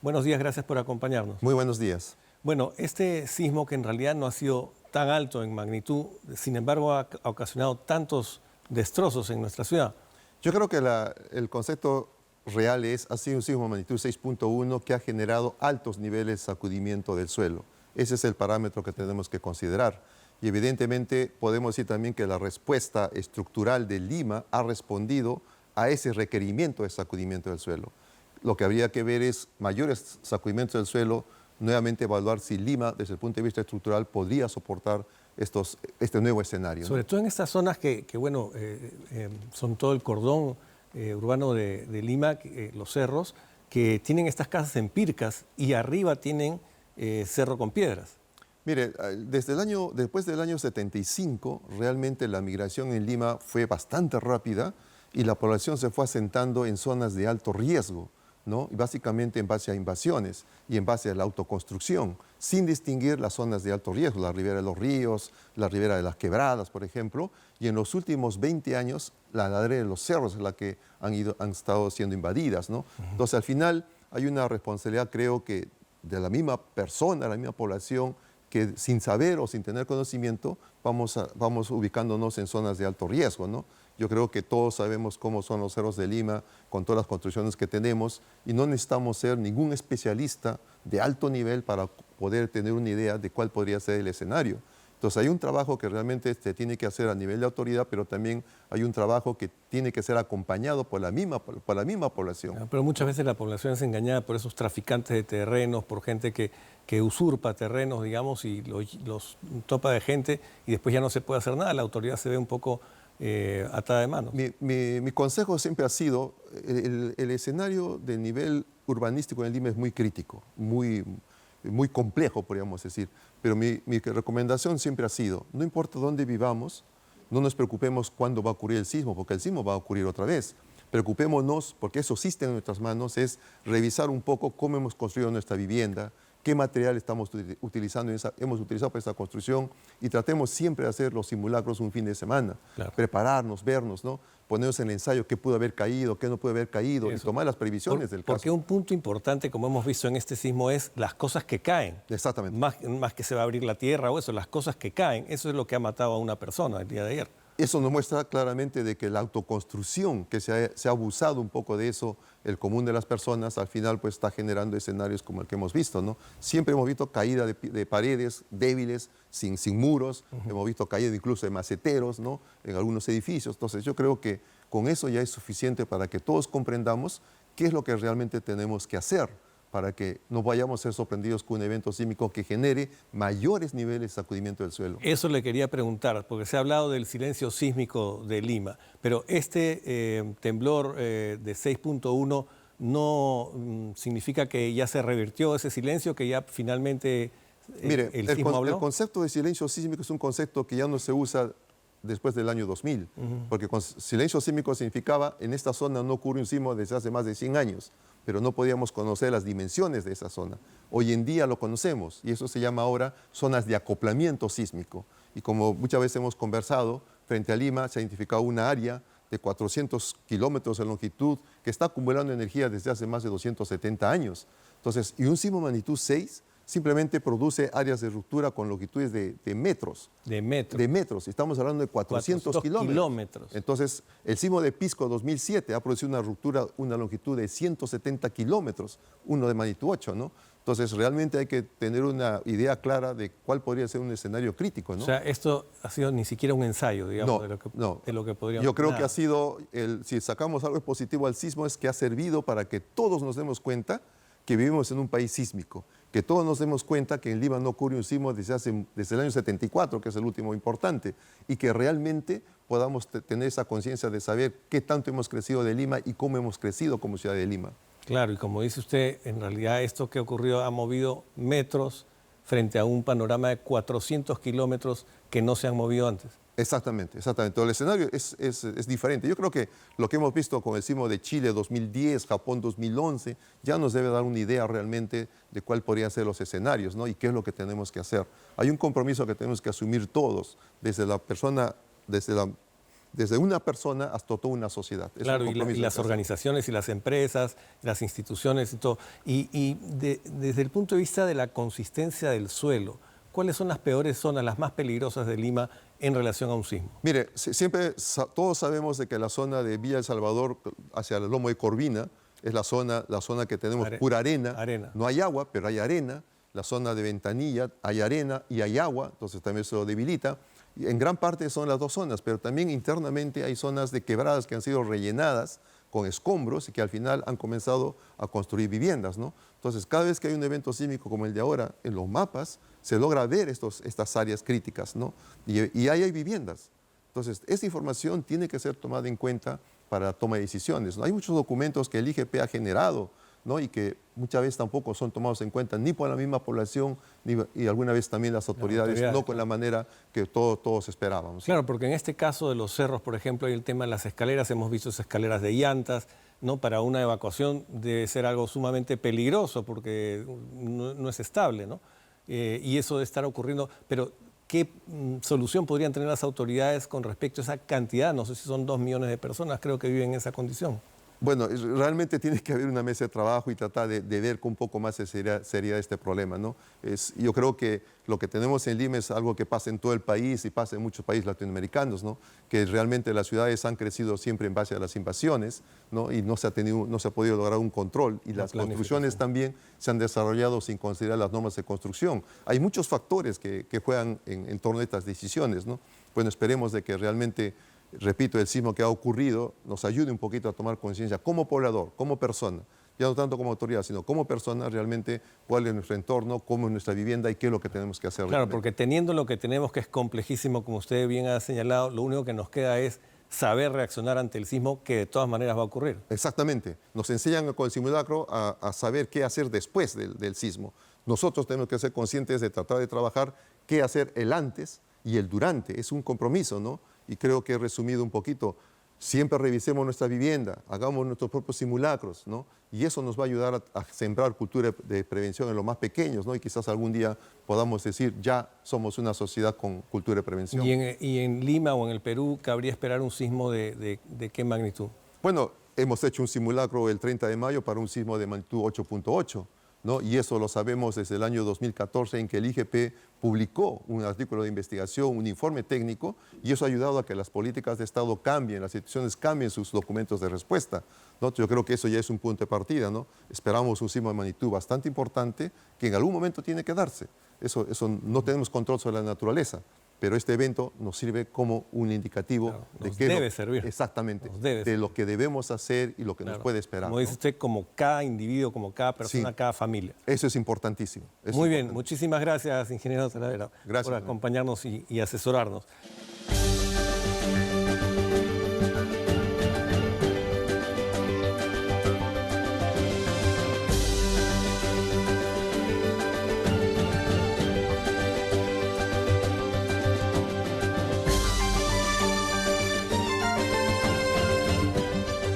Buenos días, gracias por acompañarnos. Muy buenos días. Bueno, este sismo que en realidad no ha sido tan alto en magnitud, sin embargo ha ocasionado tantos destrozos en nuestra ciudad. Yo creo que el concepto real ha sido un sismo de magnitud 6.1 que ha generado altos niveles de sacudimiento del suelo. Ese es el parámetro que tenemos que considerar. Y evidentemente podemos decir también que la respuesta estructural de Lima ha respondido a ese requerimiento de sacudimiento del suelo. Lo que habría que ver es mayores sacudimientos del suelo, nuevamente evaluar si Lima, desde el punto de vista estructural, podría soportar este nuevo escenario, ¿no? Sobre todo en estas zonas que son todo el cordón urbano de Lima, los cerros, que tienen estas casas empíricas y arriba tienen cerro con piedras. Mire, después del año 75, realmente la migración en Lima fue bastante rápida y la población se fue asentando en zonas de alto riesgo, ¿no? Y básicamente en base a invasiones y en base a la autoconstrucción, sin distinguir las zonas de alto riesgo, la ribera de los ríos, la ribera de las quebradas, por ejemplo, y en los últimos 20 años la ladera de los cerros es la que han estado siendo invadidas, ¿no? Entonces, al final hay una responsabilidad, creo que, de la misma persona, la misma población, que sin saber o sin tener conocimiento vamos ubicándonos en zonas de alto riesgo, ¿no? Yo creo que todos sabemos cómo son los cerros de Lima, con todas las construcciones que tenemos, y no necesitamos ser ningún especialista de alto nivel para poder tener una idea de cuál podría ser el escenario. Entonces hay un trabajo que realmente se tiene que hacer a nivel de autoridad, pero también hay un trabajo que tiene que ser acompañado por la misma población. Pero muchas veces la población es engañada por esos traficantes de terrenos, por gente que usurpa terrenos, digamos, y los topa de gente y después ya no se puede hacer nada. La autoridad se ve un poco atada de manos. Mi consejo siempre ha sido, el escenario de nivel urbanístico en Lima es muy crítico, muy complejo, podríamos decir. Pero mi recomendación siempre ha sido, no importa dónde vivamos, no nos preocupemos cuándo va a ocurrir el sismo, porque el sismo va a ocurrir otra vez. Preocupémonos, porque eso existe en nuestras manos, es revisar un poco cómo hemos construido nuestra vivienda, qué material estamos utilizando, hemos utilizado para esta construcción, y tratemos siempre de hacer los simulacros un fin de semana. Claro. Prepararnos, vernos, ¿no? Ponernos en el ensayo qué pudo haber caído, qué no pudo haber caído, y tomar las previsiones del caso. Porque un punto importante, como hemos visto en este sismo, es las cosas que caen. Exactamente. Más que se va a abrir la tierra o eso, las cosas que caen, eso es lo que ha matado a una persona el día de ayer. Eso nos muestra claramente de que la autoconstrucción, que se ha abusado un poco de eso, el común de las personas, al final pues está generando escenarios como el que hemos visto, ¿no? Siempre hemos visto caída de paredes débiles, sin muros, hemos visto caída incluso de maceteros, ¿no? En algunos edificios. Entonces yo creo que con eso ya es suficiente para que todos comprendamos qué es lo que realmente tenemos que hacer para que no vayamos a ser sorprendidos con un evento sísmico que genere mayores niveles de sacudimiento del suelo. Eso le quería preguntar, porque se ha hablado del silencio sísmico de Lima, pero este temblor de 6.1 no significa que ya se revirtió ese silencio, que ya finalmente Mire, el sismo habló. El concepto de silencio sísmico es un concepto que ya no se usa después del año 2000, porque con silencio sísmico significaba en esta zona no ocurre un sismo desde hace más de 100 años, pero no podíamos conocer las dimensiones de esa zona. Hoy en día lo conocemos y eso se llama ahora zonas de acoplamiento sísmico. Y como muchas veces hemos conversado, frente a Lima se ha identificado una área de 400 kilómetros de longitud que está acumulando energía desde hace más de 270 años. Entonces, y un sismo de magnitud 6 simplemente produce áreas de ruptura con longitudes de metros. De metros. De metros. Estamos hablando de 400 kilómetros. Entonces, el sismo de Pisco 2007 ha producido una ruptura, una longitud de 170 kilómetros, uno de magnitud 8, ¿no? Entonces, realmente hay que tener una idea clara de cuál podría ser un escenario crítico, ¿no? O sea, esto ha sido ni siquiera un ensayo, digamos, de lo que podríamos... Yo creo que ha sido, si sacamos algo positivo al sismo, es que ha servido para que todos nos demos cuenta que vivimos en un país sísmico, que todos nos demos cuenta que en Lima no ocurre un sismo desde el año 74, que es el último importante, y que realmente podamos tener esa conciencia de saber qué tanto hemos crecido de Lima y cómo hemos crecido como ciudad de Lima. Claro, y como dice usted, en realidad esto que ocurrió ha movido metros frente a un panorama de 400 kilómetros que no se han movido antes. Exactamente, exactamente. El escenario es diferente. Yo creo que lo que hemos visto con el sismo de Chile 2010, Japón 2011, ya nos debe dar una idea realmente de cuál podrían ser los escenarios, ¿no? Y qué es lo que tenemos que hacer. Hay un compromiso que tenemos que asumir todos, desde la persona, desde la desde una persona hasta toda una sociedad. Es Claro, un y compromiso las que hacemos. organizaciones y las empresas, las instituciones y todo. Desde el punto de vista de la consistencia del suelo, ¿cuáles son las peores zonas, las más peligrosas de Lima en relación a un sismo? Mire, siempre todos sabemos de que la zona de Villa El Salvador hacia el lomo de Corvina es la zona que tenemos pura arena. No hay agua, pero hay arena. La zona de Ventanilla hay arena y hay agua, entonces también eso lo debilita. Y en gran parte son las dos zonas, pero también internamente hay zonas de quebradas que han sido rellenadas con escombros y que al final han comenzado a construir viviendas, ¿no? Entonces, cada vez que hay un evento sísmico como el de ahora, en los mapas se logra ver estas áreas críticas, ¿no? Y ahí hay viviendas. Entonces, esta información tiene que ser tomada en cuenta para la toma de decisiones, ¿no? Hay muchos documentos que el IGP ha generado, ¿no? Y que muchas veces tampoco son tomados en cuenta ni por la misma población y alguna vez también las autoridades, no con la manera que todos esperábamos. Claro, porque en este caso de los cerros, por ejemplo, hay el tema de las escaleras, hemos visto esas escaleras de llantas, ¿no? Para una evacuación debe ser algo sumamente peligroso porque no es estable, ¿no? Y eso debe estar ocurriendo, pero ¿qué solución podrían tener las autoridades con respecto a esa cantidad? No sé si son 2 millones de personas, creo que viven en esa condición. Bueno, realmente tiene que haber una mesa de trabajo y tratar de ver con un poco más de seriedad este problema, ¿no? Yo creo que lo que tenemos en Lima es algo que pasa en todo el país y pasa en muchos países latinoamericanos, ¿no? Que realmente las ciudades han crecido siempre en base a las invasiones, ¿no? Y no se ha podido lograr un control y las construcciones también se han desarrollado sin considerar las normas de construcción. Hay muchos factores que juegan en torno a estas decisiones, ¿no? Bueno, esperemos de que realmente, repito, el sismo que ha ocurrido nos ayude un poquito a tomar conciencia como poblador, como persona, ya no tanto como autoridad, sino como persona, realmente cuál es nuestro entorno, cómo es nuestra vivienda y qué es lo que tenemos que hacer. Claro, porque teniendo lo que tenemos, que es complejísimo, como usted bien ha señalado, lo único que nos queda es saber reaccionar ante el sismo, que de todas maneras va a ocurrir. Exactamente. Nos enseñan con el simulacro a saber qué hacer después del sismo. Nosotros tenemos que ser conscientes de tratar de trabajar qué hacer el antes y el durante. Es un compromiso, ¿no? Y creo que he resumido un poquito. Siempre revisemos nuestra vivienda, hagamos nuestros propios simulacros, ¿no? Y eso nos va a ayudar a sembrar cultura de prevención en los más pequeños, ¿no? Y quizás algún día podamos decir, ya somos una sociedad con cultura de prevención. ¿Y en Lima o en el Perú cabría esperar un sismo de qué magnitud? Bueno, hemos hecho un simulacro el 30 de mayo para un sismo de magnitud 8.8. ¿no? Y eso lo sabemos desde el año 2014 en que el IGP publicó un artículo de investigación, un informe técnico, y eso ha ayudado a que las políticas de Estado cambien, las instituciones cambien sus documentos de respuesta, ¿no? Yo creo que eso ya es un punto de partida, ¿no? Esperamos un sismo de magnitud bastante importante que en algún momento tiene que darse. Eso no tenemos control sobre la naturaleza, pero este evento nos sirve como un indicativo de que debe servir. Exactamente, de lo que debemos hacer y lo que nos puede esperar. Como dice usted, como cada individuo, como cada persona, cada familia. Eso es importantísimo. Muy bien, muchísimas gracias, ingeniero Talavera, por acompañarnos y asesorarnos.